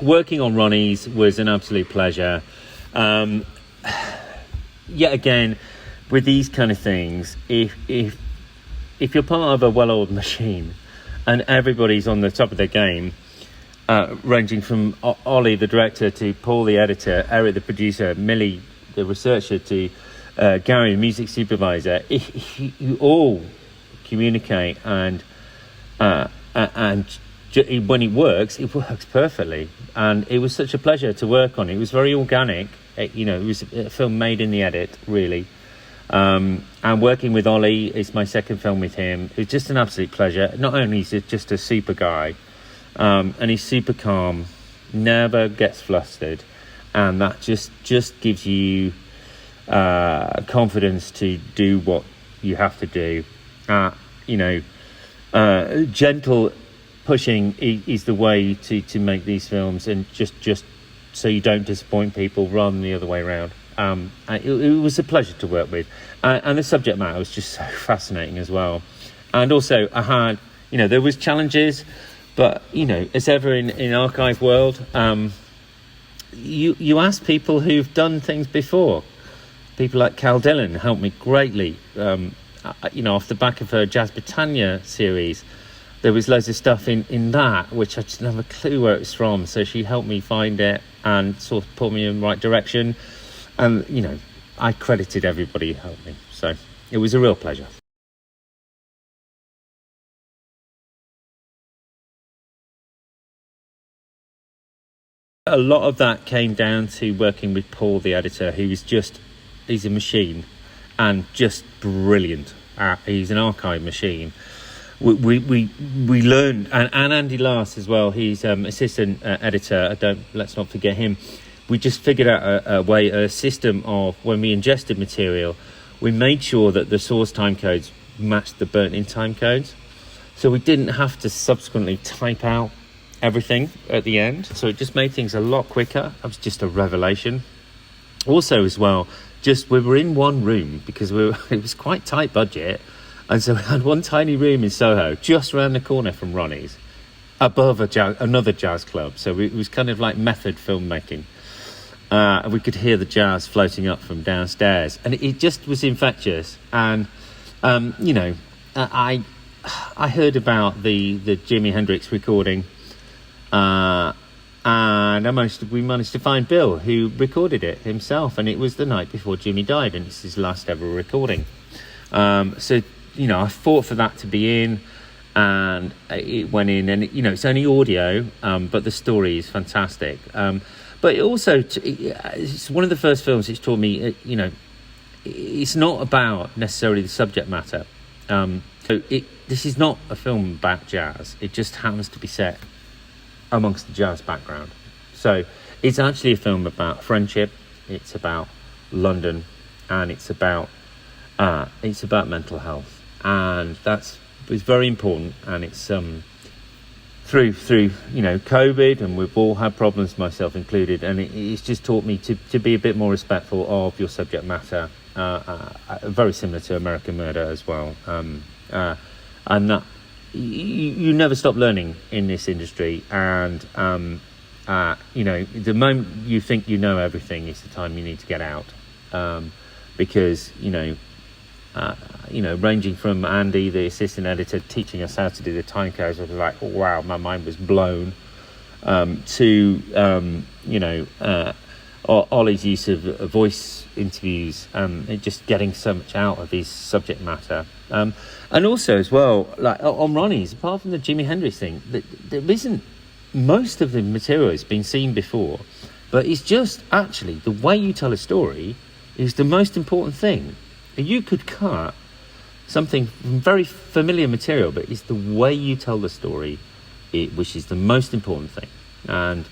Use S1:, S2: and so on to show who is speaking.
S1: working on Ronnie's was an absolute pleasure. Yet again, with these kind of things, if you're part of a well-oiled machine and everybody's on the top of their game, ranging from Ollie, the director, to Paul, the editor, Eric, the producer, Millie, the researcher, to Gary, the music supervisor, you all communicate, and when it works perfectly. And it was such a pleasure to work on. It was very organic. It was a film made in the edit, really. And working with Ollie, it's my second film with him. It's just an absolute pleasure. Not only is he just a super guy, and he's super calm, never gets flustered, and that just gives you confidence to do what you have to do. Gentle pushing is the way to make these films, and just so you don't disappoint people rather than the other way around. It was a pleasure to work with, and the subject matter was just so fascinating as well. And also I had, there was challenges, but as ever in archive world, you ask people who've done things before. People like Cal Dillon helped me greatly. Off the back of her Jazz Britannia series, there was loads of stuff in that which I just didn't have a clue where it's from. So she helped me find it and sort of put me in the right direction. And, I credited everybody who helped me. So it was a real pleasure. A lot of that came down to working with Paul, the editor, who is he's a machine and just brilliant. He's an archive machine. We learned, and Andy Last as well, he's assistant editor. Let's not forget him. We just figured out a system of when we ingested material, we made sure that the source time codes matched the burnt-in time codes. So we didn't have to subsequently type out everything at the end. So it just made things a lot quicker. That was just a revelation. Also as well, we were in one room because it was quite tight budget. And so we had one tiny room in Soho, just around the corner from Ronnie's, above another jazz club. So it was kind of like method filmmaking. We could hear the jazz floating up from downstairs, and it just was infectious. And I heard about the Jimi Hendrix recording, and we managed to find Bill, who recorded it himself, and it was the night before Jimmy died, and it's his last ever recording. I fought for that to be in, and it went in, and it's only audio, but the story is fantastic. But it also, it's one of the first films it's taught me, it's not about necessarily the subject matter. This is not a film about jazz. It just happens to be set amongst the jazz background. So it's actually a film about friendship. It's about London, and it's about mental health, and it's very important. And it's through COVID, and we've all had problems, myself included, and it's just taught me to be a bit more respectful of your subject matter, very similar to American Murder as well, and that you never stop learning in this industry, and the moment you think you know everything is the time you need to get out, because ranging from Andy, the assistant editor, teaching us how to do the time codes, I was like, oh, wow, my mind was blown, to Ollie's use of voice interviews, and just getting so much out of his subject matter. And also as well, like on Ronnie's, apart from the Jimi Hendrix thing, there isn't, most of the material has been seen before, but it's just actually the way you tell a story is the most important thing. You could cut something from very familiar material, but it's the way you tell the story which is the most important thing. And